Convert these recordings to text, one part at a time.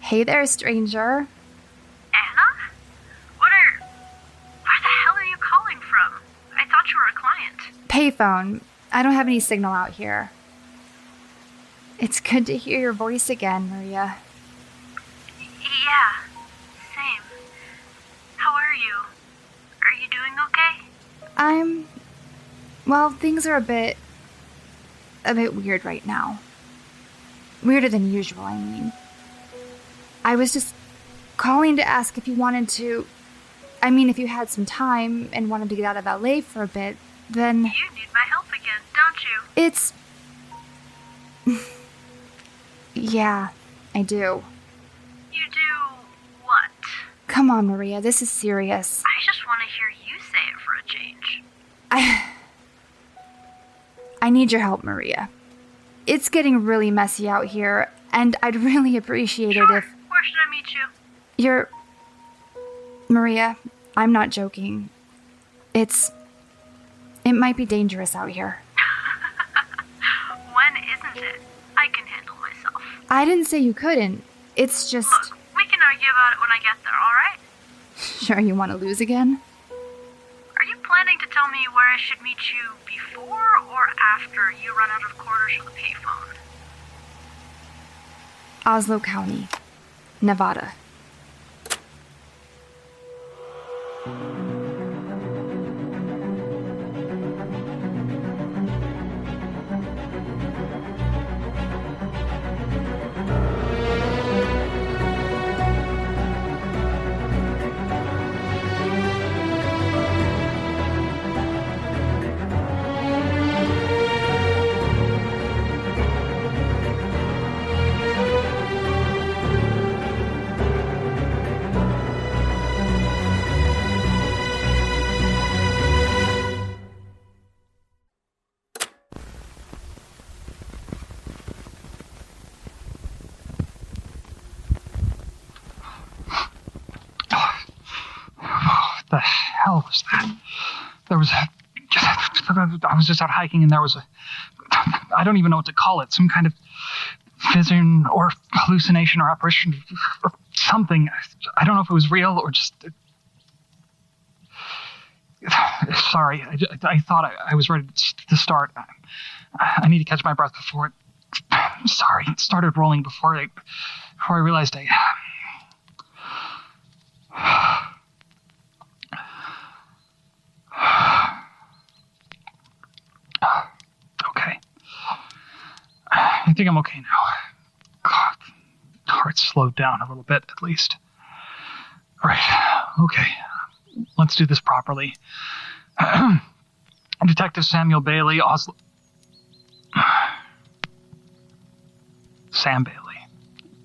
Hey there, stranger. Anna? Where the hell are you calling from? I thought you were a client. Payphone. I don't have any signal out here. It's good to hear your voice again, Maria. Yeah, same. How are you? Are you doing okay? Well, things are a bit weird right now. Weirder than usual, I mean. I was just calling to ask if you wanted to... if you had some time and wanted to get out of LA for a bit, then... You need my help again, don't you? It's... Yeah, I do. You do what? Come on, Maria, this is serious. I just want to hear you say it for a change. I need your help, Maria. It's getting really messy out here, and I'd really appreciate it if... Where should I meet you? You're... Maria, I'm not joking. It might be dangerous out here. When isn't it? I can handle myself. I didn't say you couldn't. It's just... Look, we can argue about it when I get there, alright? Sure you want to lose again? Are you planning to tell me where I should meet you before or after you run out of quarters for the payphone? Oslo County, Nevada. The hell was that? I was just out hiking and there was I don't even know what to call it, some kind of vision or hallucination or apparition or something. I don't know if it was real or just... Sorry, I thought I was ready to start. I need to catch my breath before it... Sorry, it started rolling before I realized I... Okay. I think I'm okay now. God, heart slowed down a little bit, at least. All right, okay. Let's do this properly. Detective Samuel Bailey, Oslo... Sam Bailey.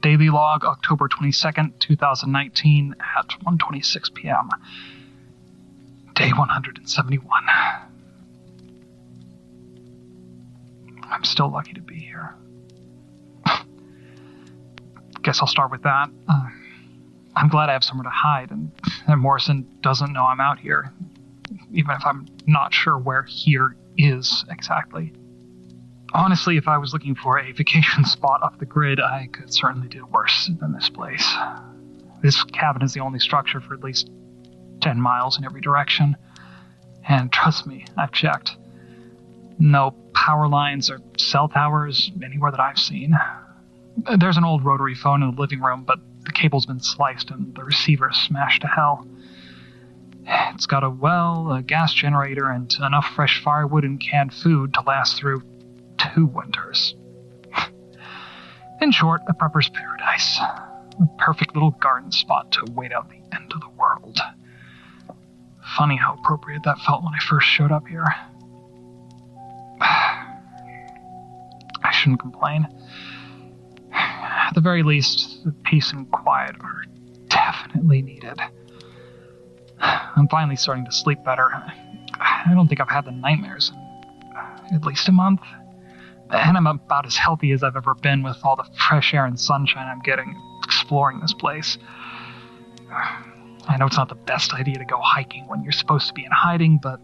Daily log, October 22nd, 2019 at 1:26 p.m. Day 171. I'm still lucky to be here. Guess I'll start with that. I'm glad I have somewhere to hide, and Morrison doesn't know I'm out here, even if I'm not sure where here is exactly. Honestly, if I was looking for a vacation spot off the grid, I could certainly do worse than this place. This cabin is the only structure for at least 10 miles in every direction. And trust me, I've checked. No power lines or cell towers anywhere that I've seen. There's an old rotary phone in the living room, but the cable's been sliced and the receiver smashed to hell. It's got a well, a gas generator, and enough fresh firewood and canned food to last through 2 winters. In short, a prepper's paradise. A perfect little garden spot to wait out the end of the world. Funny how appropriate that felt when I first showed up here. I shouldn't complain. At the very least, the peace and quiet are definitely needed. I'm finally starting to sleep better. I don't think I've had the nightmares in at least a month. And I'm about as healthy as I've ever been with all the fresh air and sunshine I'm getting exploring this place. I know it's not the best idea to go hiking when you're supposed to be in hiding, but,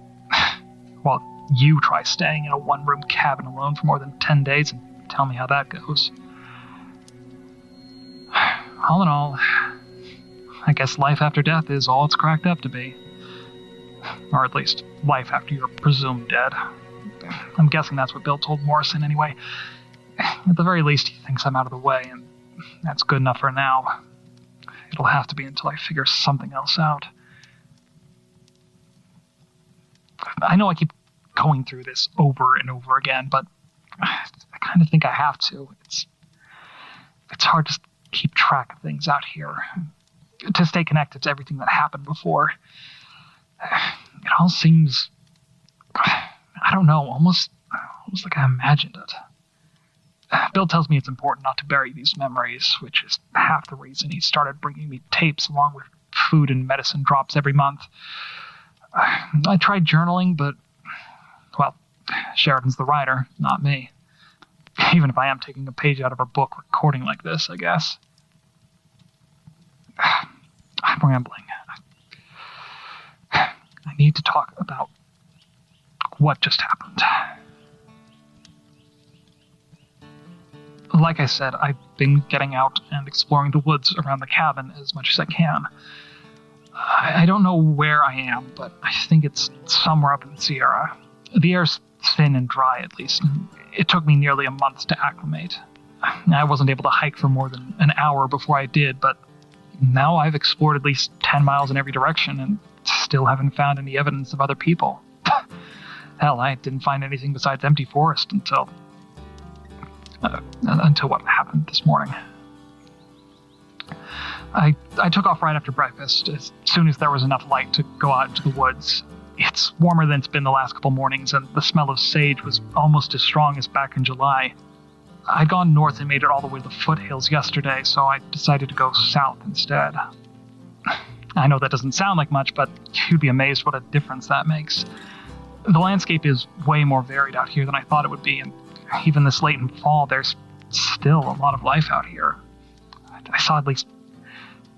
well, you try staying in a one-room cabin alone for more than 10 days and tell me how that goes. all in all, I guess life after death is all it's cracked up to be. Or at least, life after you're presumed dead. I'm guessing that's what Bill told Morrison anyway. At the very least, he thinks I'm out of the way, and that's good enough for now. It'll have to be until I figure something else out. I know I keep going through this over and over again, but I kind of think I have to. It's hard to keep track of things out here, to stay connected to everything that happened before. It all seems, I don't know, almost like I imagined it. Bill tells me it's important not to bury these memories, which is half the reason he started bringing me tapes along with food and medicine drops every month. I tried journaling, but, well, Sheridan's the writer, not me. Even if I am taking a page out of her book recording like this, I guess. I'm rambling. I need to talk about what just happened. Like I said, I've been getting out and exploring the woods around the cabin as much as I can. I don't know where I am, but I think it's somewhere up in the Sierra. The air's thin and dry, at least. It took me nearly a month to acclimate. I wasn't able to hike for more than an hour before I did, but now I've explored at least 10 miles in every direction and still haven't found any evidence of other people. Hell, I didn't find anything besides empty forest until what happened this morning. I took off right after breakfast, as soon as there was enough light to go out into the woods. It's warmer than it's been the last couple mornings, and the smell of sage was almost as strong as back in July. I'd gone north and made it all the way to the foothills yesterday, so I decided to go south instead. I know that doesn't sound like much, but you'd be amazed what a difference that makes. The landscape is way more varied out here than I thought it would be, and even this late in fall, there's still a lot of life out here. I saw at least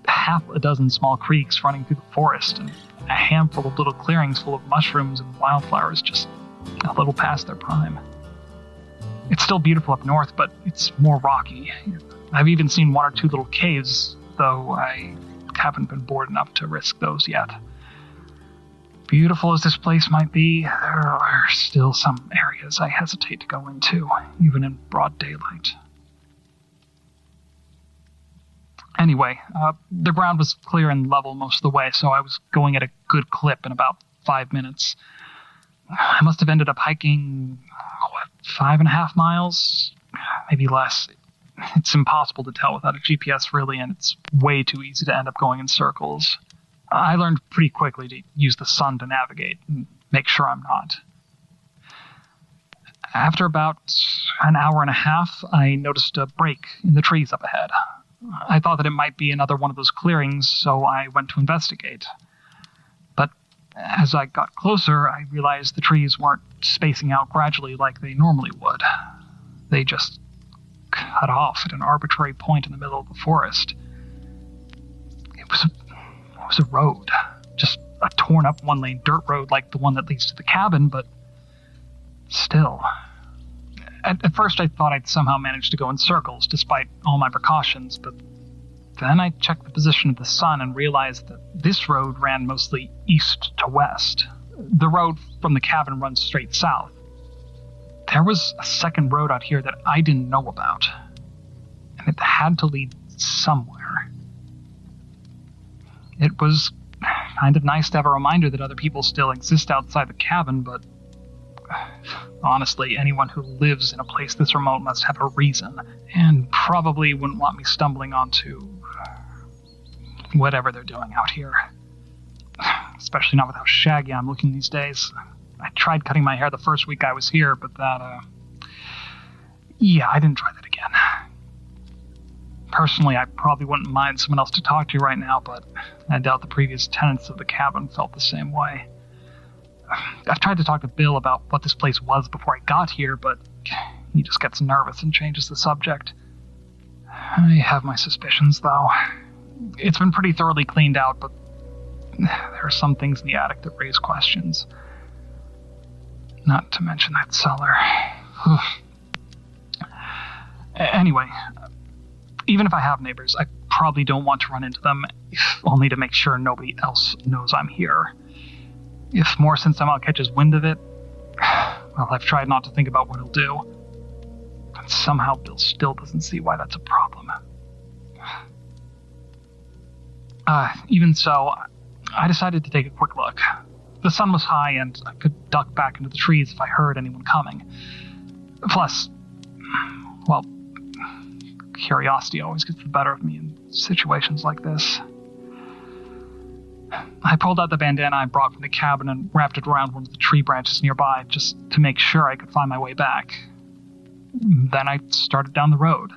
half a dozen small creeks running through the forest, and a handful of little clearings full of mushrooms and wildflowers just a little past their prime. It's still beautiful up north, but it's more rocky. I've even seen one or two little caves, though I haven't been bored enough to risk those yet. Beautiful as this place might be, there are still some areas I hesitate to go into, even in broad daylight. Anyway, the ground was clear and level most of the way, so I was going at a good clip in about 5 minutes. I must have ended up hiking, 5.5 miles? Maybe less. It's impossible to tell without a GPS, really, and it's way too easy to end up going in circles. I learned pretty quickly to use the sun to navigate and make sure I'm not. After about an hour and a half, I noticed a break in the trees up ahead. I thought that it might be another one of those clearings, so I went to investigate. But as I got closer, I realized the trees weren't spacing out gradually like they normally would. They just cut off at an arbitrary point in the middle of the forest. It was a road, just a torn-up one-lane dirt road like the one that leads to the cabin, but still. At first I thought I'd somehow managed to go in circles, despite all my precautions, but then I checked the position of the sun and realized that this road ran mostly east to west. The road from the cabin runs straight south. There was a second road out here that I didn't know about, and it had to lead somewhere. It was kind of nice to have a reminder that other people still exist outside the cabin, but honestly, anyone who lives in a place this remote must have a reason, and probably wouldn't want me stumbling onto whatever they're doing out here. Especially not with how shaggy I'm looking these days. I tried cutting my hair the first week I was here, but I didn't try that again. Personally, I probably wouldn't mind someone else to talk to right now, but I doubt the previous tenants of the cabin felt the same way. I've tried to talk to Bill about what this place was before I got here, but he just gets nervous and changes the subject. I have my suspicions, though. It's been pretty thoroughly cleaned out, but there are some things in the attic that raise questions. Not to mention that cellar. Anyway, even if I have neighbors, I probably don't want to run into them, if only to make sure nobody else knows I'm here. If Morrison somehow catches wind of it, well, I've tried not to think about what he'll do. But somehow Bill still doesn't see why that's a problem. Even so, I decided to take a quick look. The sun was high and I could duck back into the trees if I heard anyone coming. Plus, well, curiosity always gets the better of me in situations like this. I pulled out the bandana I brought from the cabin and wrapped it around one of the tree branches nearby just to make sure I could find my way back. Then I started down the road.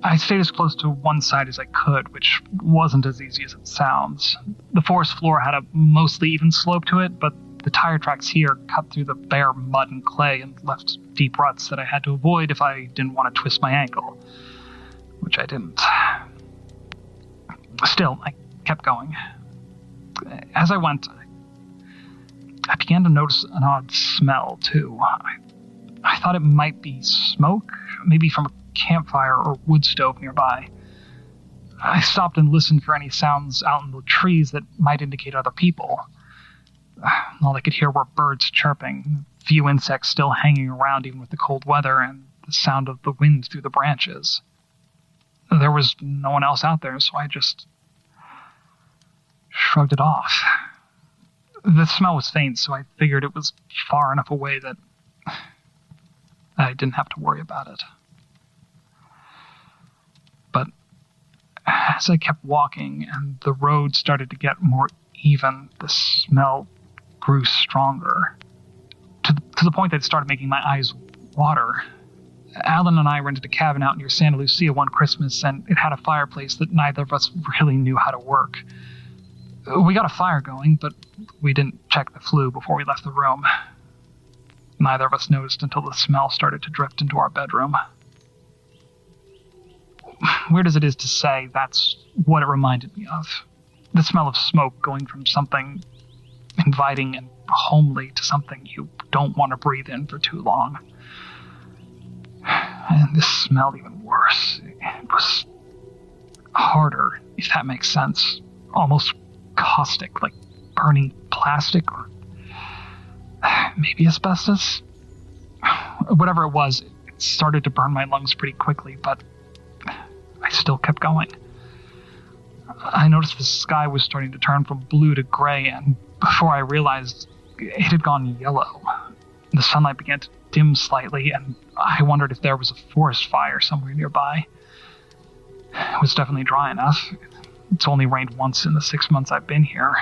I stayed as close to one side as I could, which wasn't as easy as it sounds. The forest floor had a mostly even slope to it, but the tire tracks here cut through the bare mud and clay and left deep ruts that I had to avoid if I didn't want to twist my ankle, which I didn't. Still, I kept going. As I went, I began to notice an odd smell, too. I thought it might be smoke, maybe from a campfire or wood stove nearby. I stopped and listened for any sounds out in the trees that might indicate other people. All I could hear were birds chirping, few insects still hanging around even with the cold weather, and the sound of the wind through the branches. There was no one else out there, so I just shrugged it off. The smell was faint, so I figured it was far enough away that I didn't have to worry about it. But as I kept walking and the road started to get more even, the smell grew stronger, to the point that it started making my eyes water. Alan and I rented a cabin out near Santa Lucia one Christmas, and it had a fireplace that neither of us really knew how to work. We got a fire going, but we didn't check the flue before we left the room. Neither of us noticed until the smell started to drift into our bedroom. Weird as it is to say, that's what it reminded me of. The smell of smoke going from something inviting and homely to something you don't want to breathe in for too long. And this smelled even worse. It was harder, if that makes sense. Almost caustic, like burning plastic or maybe asbestos. Whatever it was, it started to burn my lungs pretty quickly, but I still kept going. I noticed the sky was starting to turn from blue to gray, and before I realized, it had gone yellow. The sunlight began to dim slightly, and I wondered if there was a forest fire somewhere nearby. It was definitely dry enough. It's only rained once in the 6 months I've been here.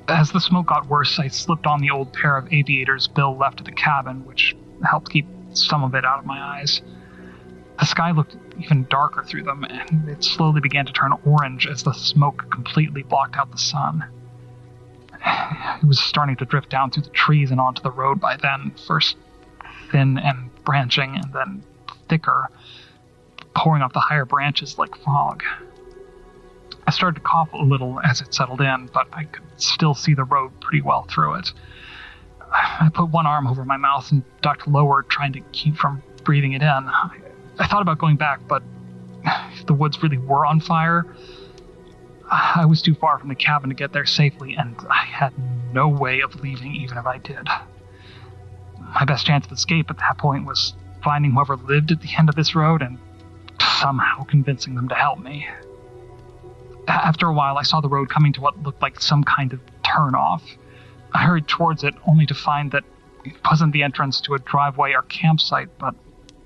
As the smoke got worse, I slipped on the old pair of aviators Bill left at the cabin, which helped keep some of it out of my eyes. The sky looked even darker through them, and it slowly began to turn orange as the smoke completely blocked out the sun. It was starting to drift down through the trees and onto the road by then, first thin and branching, and then thicker, pouring off the higher branches like fog. I started to cough a little as it settled in, but I could still see the road pretty well through it. I put one arm over my mouth and ducked lower, trying to keep from breathing it in. I thought about going back, but if the woods really were on fire, I was too far from the cabin to get there safely, and I had no way of leaving even if I did. My best chance of escape at that point was finding whoever lived at the end of this road and somehow convincing them to help me. After a while, I saw the road coming to what looked like some kind of turn-off. I hurried towards it, only to find that it wasn't the entrance to a driveway or campsite, but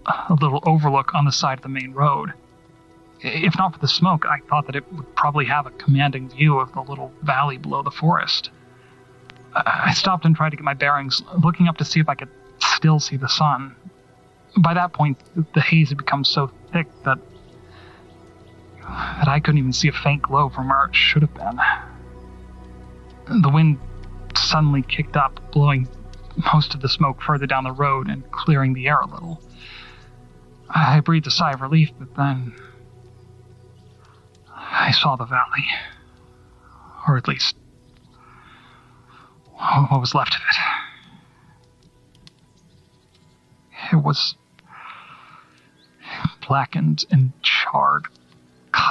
a little overlook on the side of the main road. If not for the smoke, I thought that it would probably have a commanding view of the little valley below the forest. I stopped and tried to get my bearings, looking up to see if I could still see the sun. By that point, the haze had become so thick that I couldn't even see a faint glow from where it should have been. The wind suddenly kicked up, blowing most of the smoke further down the road and clearing the air a little. I breathed a sigh of relief, but then I saw the valley. Or at least what was left of it. It was blackened and charred,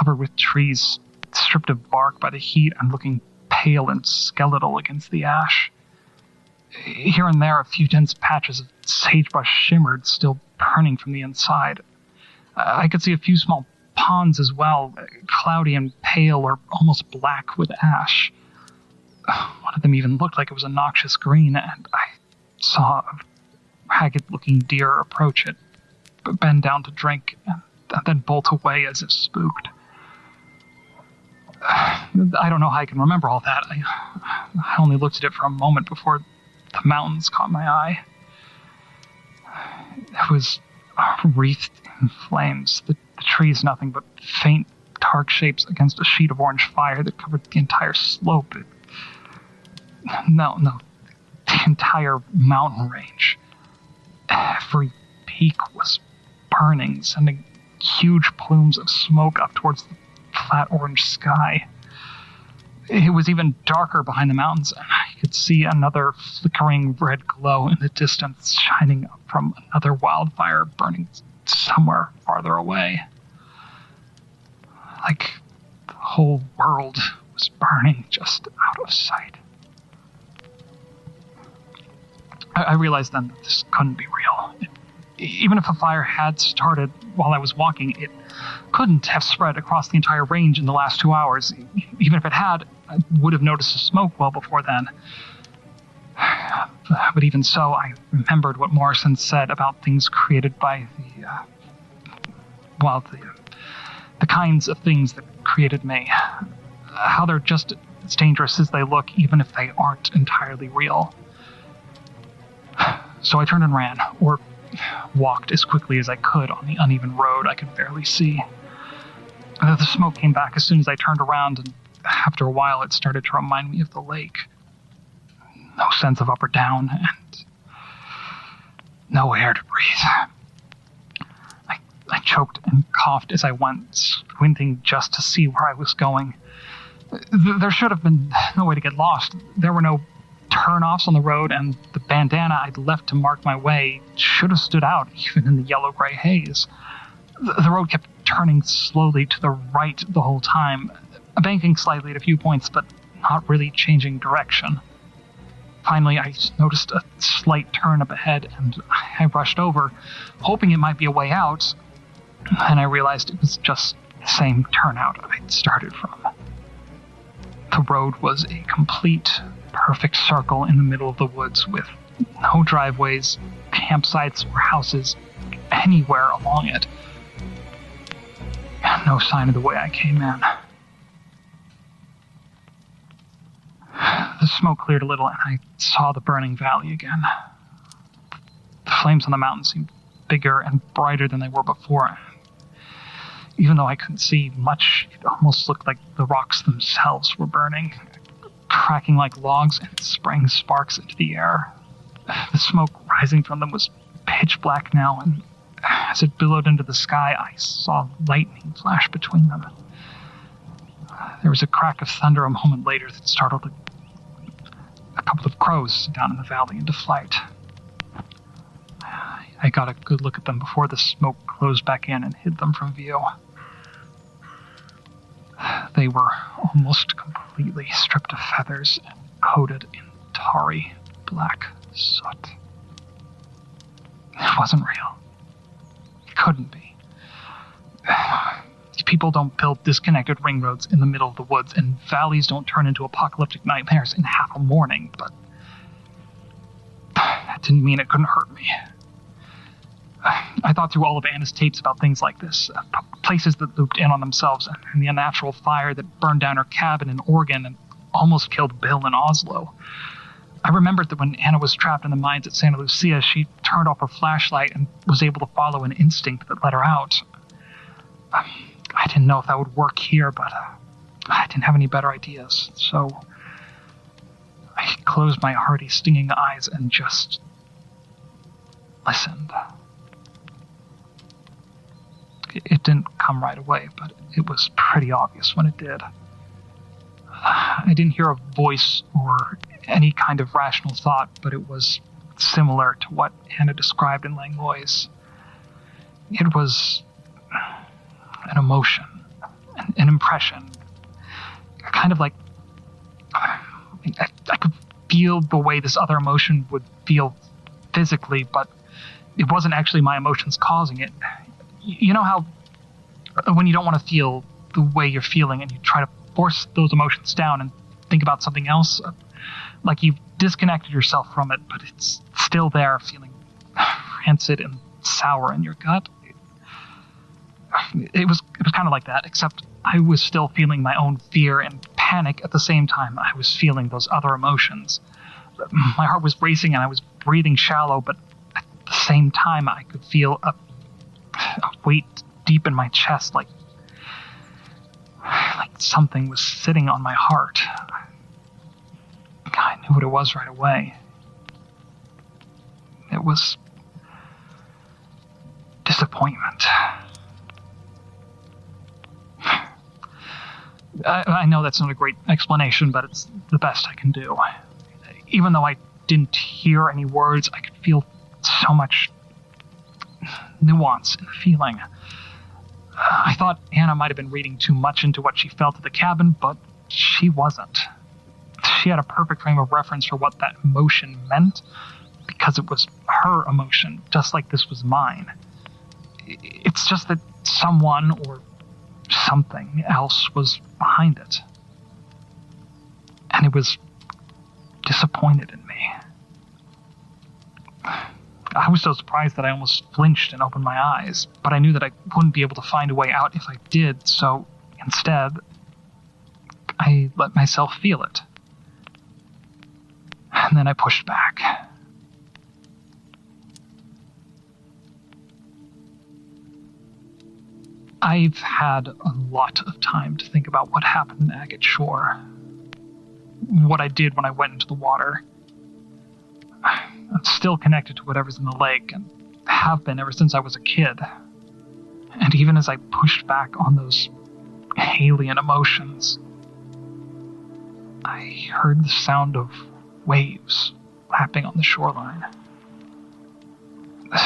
covered with trees, stripped of bark by the heat and looking pale and skeletal against the ash. Here and there, a few dense patches of sagebrush shimmered, still burning from the inside. I could see a few small ponds as well, cloudy and pale or almost black with ash. One of them even looked like it was a noxious green, and I saw a ragged-looking deer approach it, bend down to drink, and then bolt away as if spooked. I don't know how I can remember all that. I only looked at it for a moment before the mountains caught my eye. It was wreathed in flames, the trees nothing but faint, dark shapes against a sheet of orange fire that covered the entire slope. No, the entire mountain range. Every peak was burning, sending huge plumes of smoke up towards the flat orange sky. It was even darker behind the mountains, and I could see another flickering red glow in the distance shining up from another wildfire burning somewhere farther away. Like the whole world was burning just out of sight. I realized then that this couldn't be real. Even if a fire had started while I was walking, it couldn't have spread across the entire range in the last 2 hours. Even if it had, I would have noticed the smoke well before then. But even so, I remembered what Morrison said about things created by the kinds of things that created me. How they're just as dangerous as they look, even if they aren't entirely real. So I turned and ran, or walked as quickly as I could on the uneven road I could barely see. The smoke came back as soon as I turned around, and after a while it started to remind me of the lake. No sense of up or down, and no air to breathe. I choked and coughed as I went, squinting just to see where I was going. There should have been no way to get lost. There were no turn-offs on the road, and the bandana I'd left to mark my way should have stood out, even in the yellow-gray haze. The road kept turning slowly to the right the whole time, banking slightly at a few points, but not really changing direction. Finally, I noticed a slight turn up ahead, and I rushed over, hoping it might be a way out, and I realized it was just the same turnout I'd started from. The road was a complete, perfect circle in the middle of the woods with no driveways, campsites, or houses anywhere along it. No sign of the way I came in. The smoke cleared a little, and I saw the burning valley again. The flames on the mountain seemed bigger and brighter than they were before. Even though I couldn't see much, it almost looked like the rocks themselves were burning, cracking like logs and spraying sparks into the air. The smoke rising from them was pitch black now, and as it billowed into the sky, I saw lightning flash between them. There was a crack of thunder a moment later that startled a couple of crows down in the valley into flight. I got a good look at them before the smoke closed back in and hid them from view. They were almost completely stripped of feathers and coated in tarry black soot. It wasn't real. It couldn't be. People don't build disconnected ring roads in the middle of the woods, and valleys don't turn into apocalyptic nightmares in half a morning, but that didn't mean it couldn't hurt me. I thought through all of Anna's tapes about things like this, places that looped in on themselves, and the unnatural fire that burned down her cabin in Oregon and almost killed Bill in Oslo. I remembered that when Anna was trapped in the mines at Santa Lucia, she turned off her flashlight and was able to follow an instinct that led her out. I didn't know if that would work here, but I didn't have any better ideas, so I closed my hardy, stinging eyes and just listened. It didn't come right away, but it was pretty obvious when it did. I didn't hear a voice or any kind of rational thought, but it was similar to what Anna described in Langlois. It was an emotion, an impression. Kind of like I could feel the way this other emotion would feel physically, but it wasn't actually my emotions causing it. You know how when you don't want to feel the way you're feeling and you try to force those emotions down and think about something else? Like you've disconnected yourself from it, but it's still there, feeling rancid and sour in your gut. It was kind of like that, except I was still feeling my own fear and panic at the same time I was feeling those other emotions. My heart was racing and I was breathing shallow, but at the same time I could feel a weight deep in my chest, like something was sitting on my heart. I knew what it was right away. It was disappointment. I know that's not a great explanation, but it's the best I can do. Even though I didn't hear any words, I could feel so much nuance in the feeling. I thought Anna might have been reading too much into what she felt at the cabin, but she wasn't. She had a perfect frame of reference for what that emotion meant, because it was her emotion, just like this was mine. It's just that someone or something else was behind it. And it was disappointed in me. I was so surprised that I almost flinched and opened my eyes, but I knew that I wouldn't be able to find a way out if I did, so instead, I let myself feel it. And then I pushed back. I've had a lot of time to think about what happened in Agate Shore. What I did when I went into the water. I'm still connected to whatever's in the lake, and have been ever since I was a kid. And even as I pushed back on those alien emotions, I heard the sound of waves lapping on the shoreline.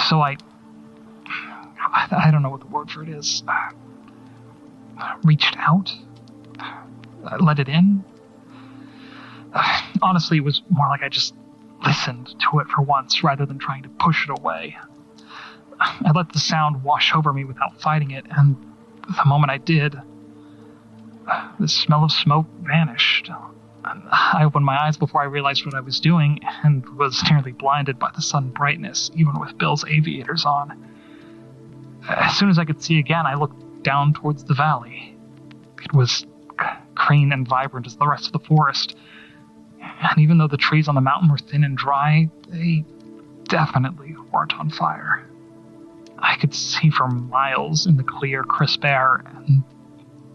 So I don't know what the word for it is. Reached out? Let it in? Honestly, it was more like I just listened to it for once rather than trying to push it away. I let the sound wash over me without fighting it, and the moment I did, the smell of smoke vanished. I opened my eyes before I realized what I was doing, and was nearly blinded by the sudden brightness, even with Bill's aviators on. As soon as I could see again, I looked down towards the valley. It was green and vibrant as the rest of the forest, and even though the trees on the mountain were thin and dry, they definitely weren't on fire. I could see for miles in the clear, crisp air, and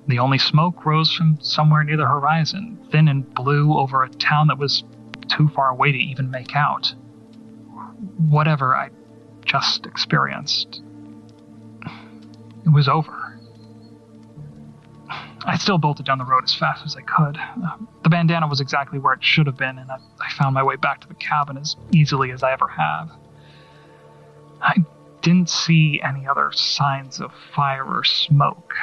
the only smoke rose from somewhere near the horizon, thin and blue over a town that was too far away to even make out. Whatever I just experienced, it was over. I still bolted down the road as fast as I could. The bandana was exactly where it should have been, and I found my way back to the cabin as easily as I ever have. I didn't see any other signs of fire or smoke.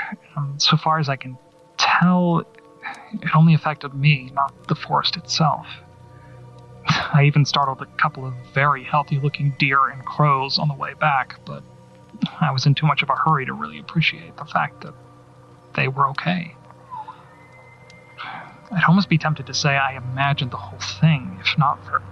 So far as I can tell, it only affected me, not the forest itself. I even startled a couple of very healthy-looking deer and crows on the way back, but I was in too much of a hurry to really appreciate the fact that they were okay. I'd almost be tempted to say I imagined the whole thing, if not for...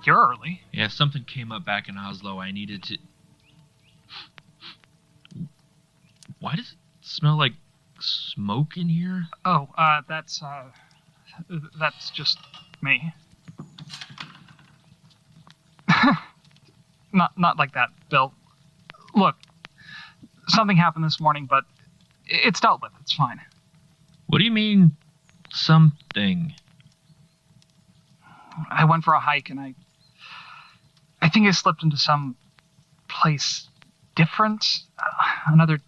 You're early. Yeah, something came up back in Oslo. I needed to... Why does it smell like smoke in here? Oh, that's just me. Not like that, Bill. Look, something happened this morning, but It's dealt with. It's fine. What do you mean, something? I went for a hike and I think I slipped into some place different, another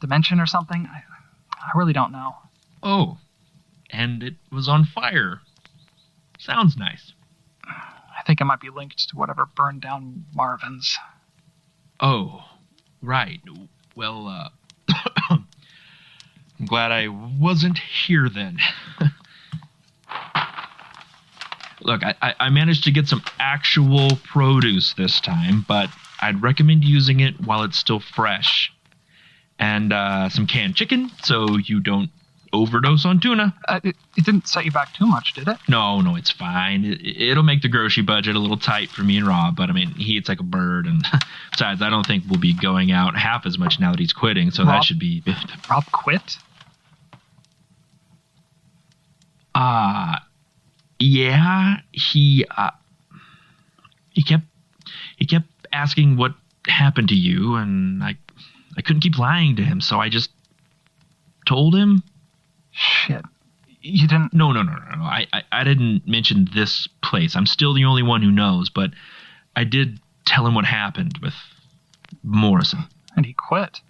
dimension or something. I really don't know. Oh, and it was on fire. Sounds nice. I think it might be linked to whatever burned down Marvin's. Oh, right. Well, I'm glad I wasn't here then. Look, I managed to get some actual produce this time, but I'd recommend using it while it's still fresh. And some canned chicken, so you don't overdose on tuna. It didn't set you back too much, did it? No, it's fine. It'll make the grocery budget a little tight for me and Rob, but I mean, he eats like a bird, and besides, I don't think we'll be going out half as much now that he's quitting, so that should be... Rob quit? Yeah, he kept asking what happened to you, and I couldn't keep lying to him, so I just told him. Shit. You didn't... No. I didn't mention this place. I'm still the only one who knows, but I did tell him what happened with Morrison. And he quit.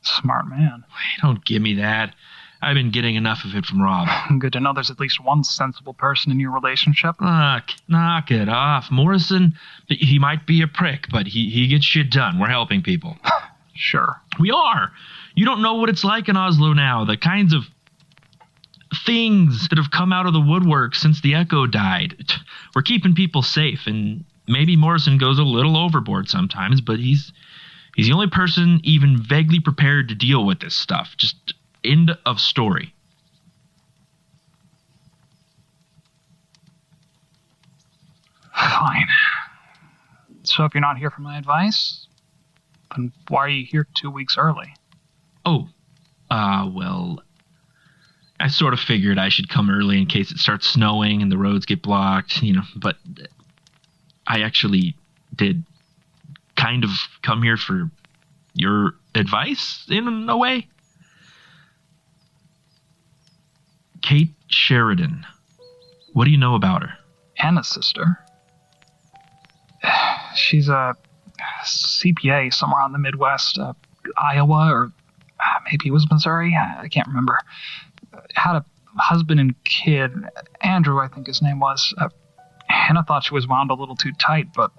Smart man. Don't give me that. I've been getting enough of it from Rob. Good to know there's at least one sensible person in your relationship. Knock it off. Morrison, he might be a prick, but he gets shit done. We're helping people. Sure. We are. You don't know what it's like in Oslo now. The kinds of things that have come out of the woodwork since the Echo died. We're keeping people safe, and maybe Morrison goes a little overboard sometimes, but he's the only person even vaguely prepared to deal with this stuff. Just end of story. Fine. So if you're not here for my advice, then why are you here 2 weeks early? Oh, well, I sort of figured I should come early in case it starts snowing and the roads get blocked, but I actually did kind of come here for your advice in a way. Kate Sheridan. What do you know about her? Anna's sister. She's a CPA somewhere in the Midwest, Iowa, or maybe it was Missouri. I can't remember. Had a husband and kid, Andrew, I think his name was. Hannah thought she was wound a little too tight, but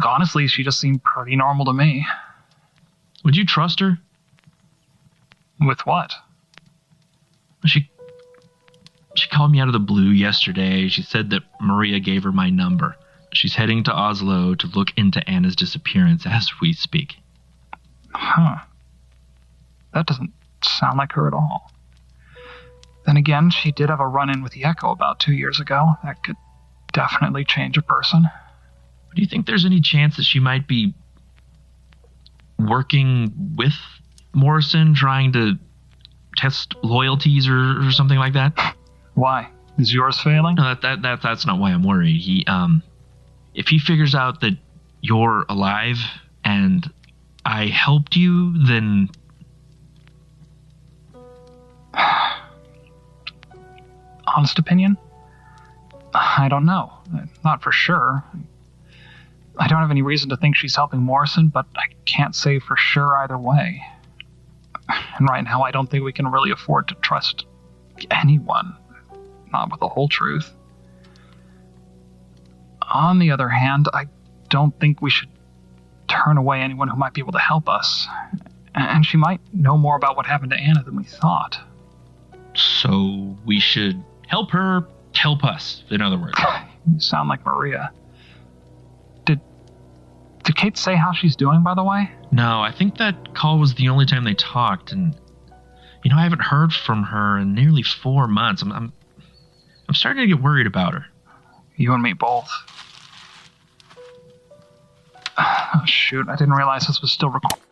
honestly, she just seemed pretty normal to me. Would you trust her? With what? She called me out of the blue yesterday. She said that Maria gave her my number. She's heading to Oslo to look into Anna's disappearance as we speak. Huh. That doesn't sound like her at all. Then again, she did have a run-in with the Echo about 2 years ago. That could definitely change a person. Do you think there's any chance that she might be working with Morrison, trying to test loyalties or something like that? Why? Is yours failing? No, that's not why I'm worried. If he figures out that you're alive and I helped you, then... Honest opinion? I don't know. Not for sure. I don't have any reason to think she's helping Morrison, but I can't say for sure either way. And right now, I don't think we can really afford to trust anyone. Not with the whole truth. On the other hand, I don't think we should turn away anyone who might be able to help us. And she might know more about what happened to Anna than we thought. So we should help her help us, in other words. You sound like Maria. Did Kate say how she's doing, by the way? No, I think that call was the only time they talked, and I haven't heard from her in nearly 4 months. I'm starting to get worried about her. You and me both. Oh, shoot, I didn't realize this was still recording.